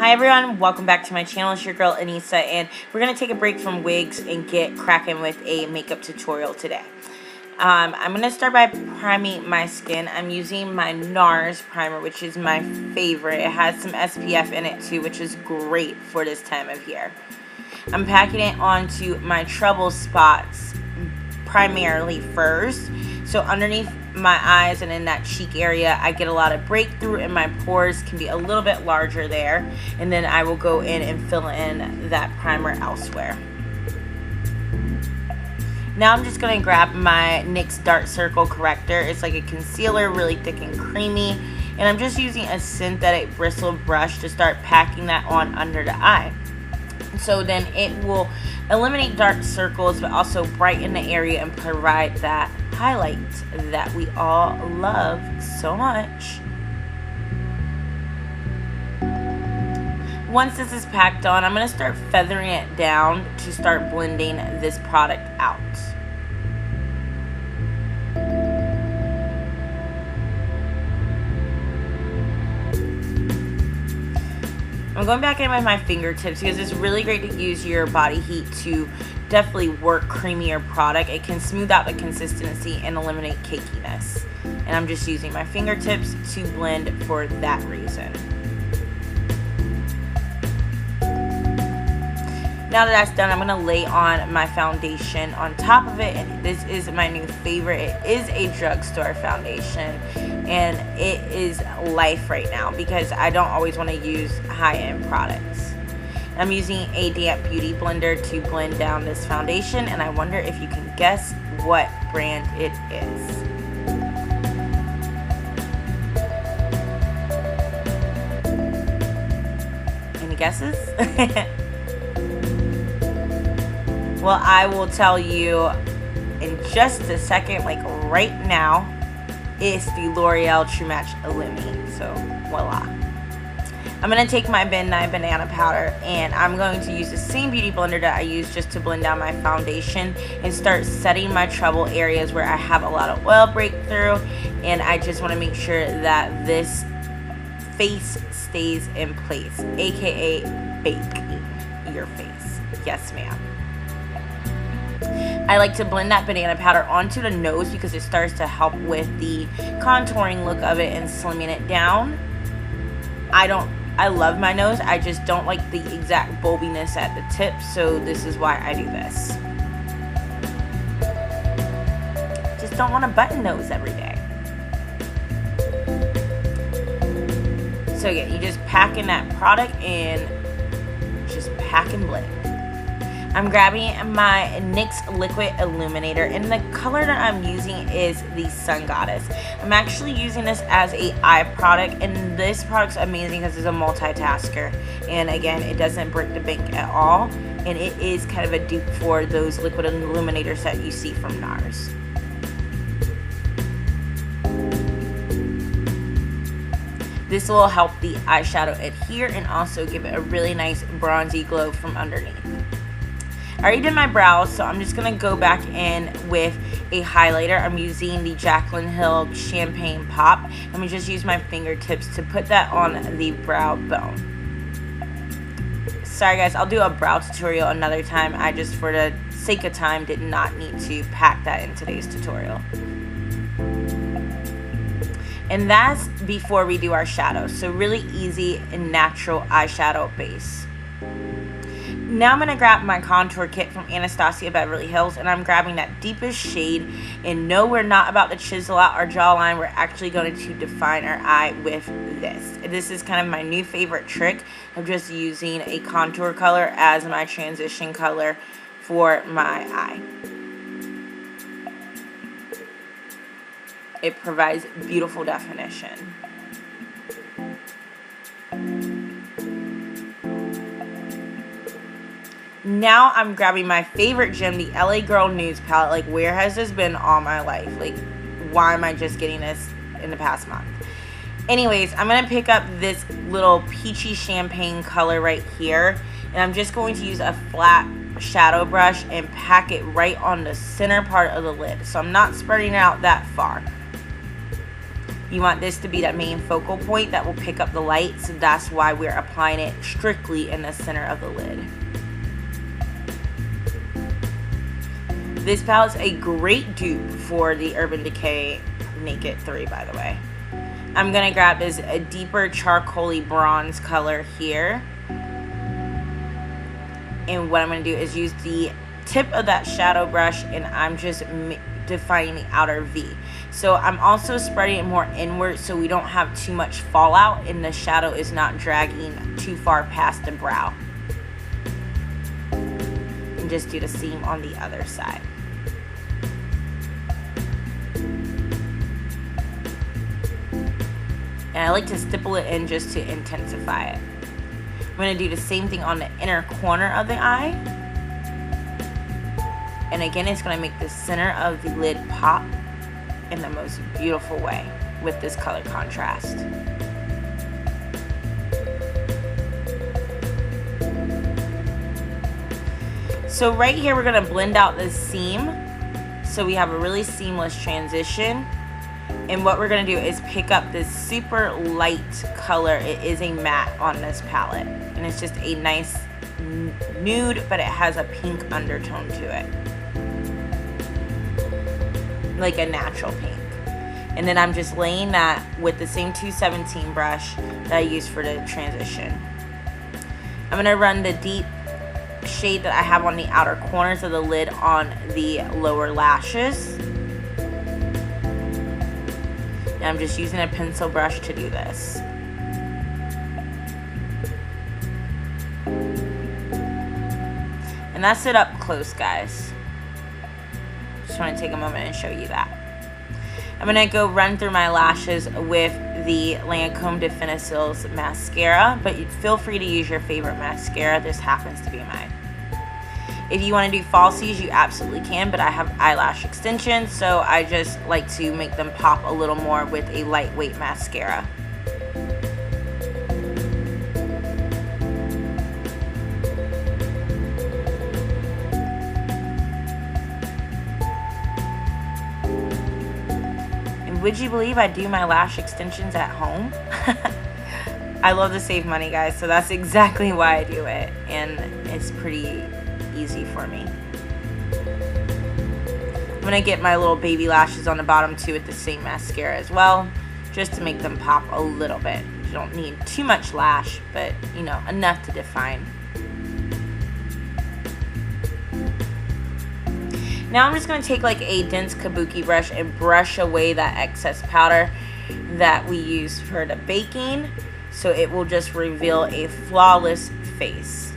Hi everyone, welcome back to my channel. It's your girl Anissa, and we're going to take a break from wigs and get cracking with a makeup tutorial today. I'm going to start by priming my skin. I'm using my NARS primer, which is my favorite. It has some SPF in it too, which is great for this time of year. I'm packing it onto my trouble spots primarily first. So underneath my eyes and in that cheek area, I get a lot of breakthrough and my pores can be a little bit larger there. And then I will go in and fill in that primer elsewhere. Now I'm just going to grab my NYX Dark Circle Corrector. It's like a concealer, really thick and creamy. And I'm just using a synthetic bristle brush to start packing that on under the eye. So then it will eliminate dark circles, but also brighten the area and provide that highlight that we all love so much. Once this is packed on, I'm going to start feathering it down to start blending this product out. I'm going back in with my fingertips because it's really great to use your body heat to definitely work creamier product. It can smooth out the consistency and eliminate cakiness. And I'm just using my fingertips to blend for that reason. Now that that's done, I'm going to lay on my foundation on top of it. And this is my new favorite. It is a drugstore foundation. And it is life right now because I don't always want to use high-end products. I'm using a damp beauty blender to blend down this foundation. And I wonder if you can guess what brand it is. Any guesses? Well, I will tell you in just a second, like right now, it's the L'Oreal True Match Illuminator. So, voila. I'm going to take my Nye Banana Powder and I'm going to use the same beauty blender that I use just to blend down my foundation and start setting my trouble areas where I have a lot of oil breakthrough, and I just want to make sure that this face stays in place, aka bake your face. Yes, ma'am. I like to blend that banana powder onto the nose because it starts to help with the contouring look of it and slimming it down. I love my nose. I just don't like the exact bulbiness at the tip, so this is why I do this. Just don't want a button nose every day. So again, you just pack in that product and just pack and blend. I'm grabbing my NYX Liquid Illuminator, and the color that I'm using is the Sun Goddess. I'm actually using this as a eye product, and this product's amazing because it's a multitasker. And again, it doesn't break the bank at all, and it is kind of a dupe for those liquid illuminators that you see from NARS. This will help the eyeshadow adhere and also give it a really nice bronzy glow from underneath. I already did my brows, so I'm just going to go back in with a highlighter. I'm using the Jaclyn Hill Champagne Pop. I'm going to just use my fingertips to put that on the brow bone. Sorry guys, I'll do a brow tutorial another time. I just, for the sake of time, did not need to pack that in today's tutorial. And that's before we do our shadows. So really easy and natural eyeshadow base. Now I'm going to grab my contour kit from Anastasia Beverly Hills, and I'm grabbing that deepest shade. And no, we're not about to chisel out our jawline. We're actually going to define our eye with this. This is kind of my new favorite trick of just using a contour color as my transition color for my eye. It provides beautiful definition. Now I'm grabbing my favorite gem, the L.A. Girl Nude Palette. Like, where has this been all my life? Like, why am I just getting this in the past month? Anyways, I'm going to pick up this little peachy champagne color right here. And I'm just going to use a flat shadow brush and pack it right on the center part of the lid. So I'm not spreading it out that far. You want this to be the main focal point that will pick up the light, so that's why we're applying it strictly in the center of the lid. This palette is a great dupe for the Urban Decay Naked 3, by the way. I'm going to grab this a deeper charcoaly bronze color here. And what I'm going to do is use the tip of that shadow brush, and I'm just defining the outer V. So I'm also spreading it more inward so we don't have too much fallout and the shadow is not dragging too far past the brow. And just do the same on the other side. And I like to stipple it in just to intensify it. I'm going to do the same thing on the inner corner of the eye. And again, it's going to make the center of the lid pop in the most beautiful way with this color contrast. So right here, we're going to blend out the seam so we have a really seamless transition. And what we're going to do is pick up this super light color. It is a matte on this palette. And it's just a nice nude, but it has a pink undertone to it. Like a natural pink. And then I'm just laying that with the same 217 brush that I used for the transition. I'm going to run the deep shade that I have on the outer corners of the lid on the lower lashes. And I'm just using a pencil brush to do this. And that's it up close, guys. Just want to take a moment and show you that. I'm going to go run through my lashes with the Lancome Definicils mascara, but feel free to use your favorite mascara. This happens to be mine. If you want to do falsies, you absolutely can, but I have eyelash extensions, so I just like to make them pop a little more with a lightweight mascara. And would you believe I do my lash extensions at home? I love to save money, guys, so that's exactly why I do it, and it's pretty easy for me. I'm going to get my little baby lashes on the bottom too with the same mascara as well, just to make them pop a little bit. You don't need too much lash, but you know, enough to define. Now I'm just going to take like a dense kabuki brush and brush away that excess powder that we use for the baking, so it will just reveal a flawless face.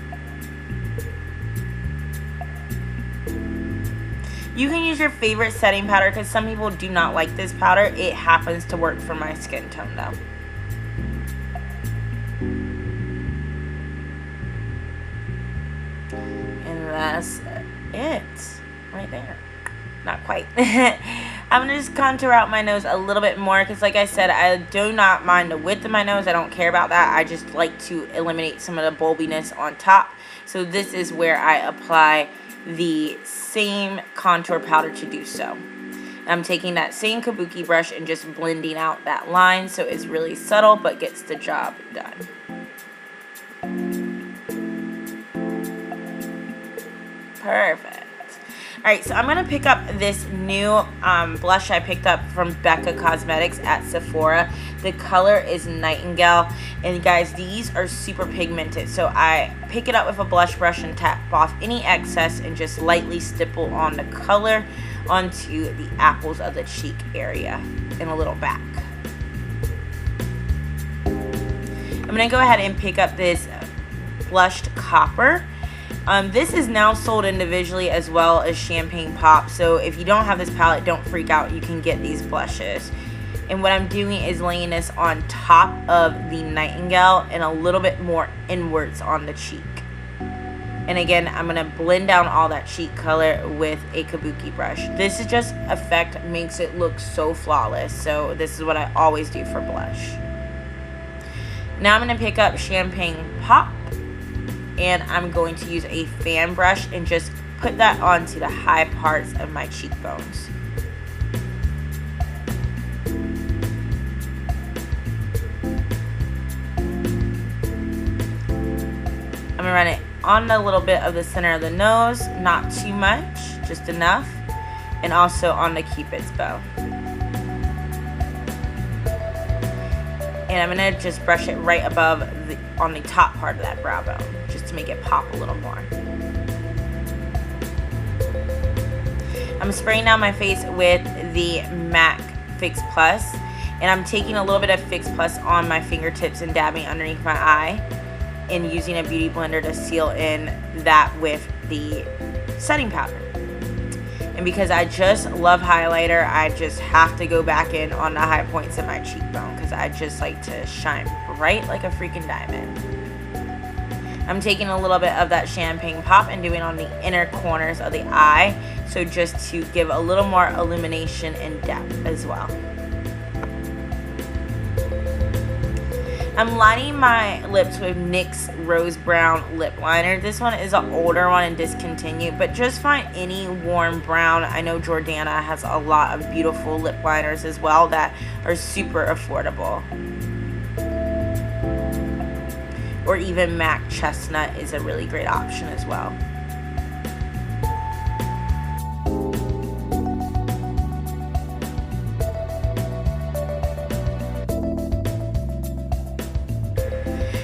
You can use your favorite setting powder because some people do not like this powder. It happens to work for my skin tone though. And that's it right there. Not quite. I'm going to just contour out my nose a little bit more because like I said, I do not mind the width of my nose. I don't care about that. I just like to eliminate some of the bulbiness on top. So this is where I apply the same contour powder to do so. I'm taking that same kabuki brush and just blending out that line so it's really subtle but gets the job done. Perfect. Alright, so I'm going to pick up this new blush I picked up from Becca Cosmetics at Sephora. The color is Nightingale. And guys, these are super pigmented. So I pick it up with a blush brush and tap off any excess and just lightly stipple on the color onto the apples of the cheek area and a little back. I'm going to go ahead and pick up this blushed copper. This is now sold individually as well as Champagne Pop, so if you don't have this palette, don't freak out. You can get these blushes. And what I'm doing is laying this on top of the Nightingale and a little bit more inwards on the cheek. And again, I'm going to blend down all that cheek color with a kabuki brush. This is just effect makes it look so flawless, so this is what I always do for blush. Now I'm going to pick up Champagne Pop. And I'm going to use a fan brush and just put that onto the high parts of my cheekbones. I'm going to run it on a little bit of the center of the nose, not too much, just enough, and also on the Cupid's bow. And I'm going to just brush it right above on the top part of that brow bone, just to make it pop a little more. I'm spraying down my face with the MAC Fix Plus, and I'm taking a little bit of Fix Plus on my fingertips and dabbing underneath my eye, and using a beauty blender to seal in that with the setting powder. And because I just love highlighter, I just have to go back in on the high points of my cheekbone, because I just like to shine bright like a freaking diamond. I'm taking a little bit of that champagne pop and doing on the inner corners of the eye, so just to give a little more illumination and depth as well. I'm lining my lips with NYX Rose Brown Lip Liner. This one is an older one and discontinued, but just find any warm brown. I know Jordana has a lot of beautiful lip liners as well that are super affordable. Or even MAC Chestnut is a really great option as well.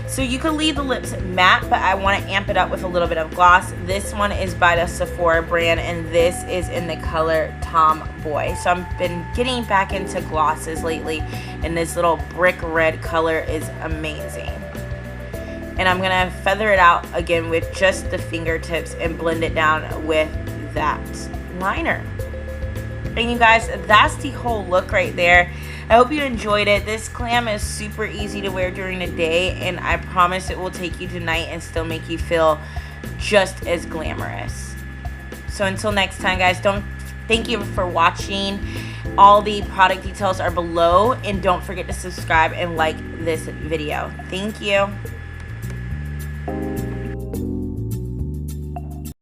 So you could leave the lips matte, but I want to amp it up with a little bit of gloss. This one is by the Sephora brand, and this is in the color Tomboy. So I've been getting back into glosses lately, and this little brick red color is amazing. And I'm going to feather it out again with just the fingertips and blend it down with that liner. And you guys, that's the whole look right there. I hope you enjoyed it. This glam is super easy to wear during the day, and I promise it will take you to night and still make you feel just as glamorous. So until next time, guys, thank you for watching. All the product details are below, and don't forget to subscribe and like this video. Thank you.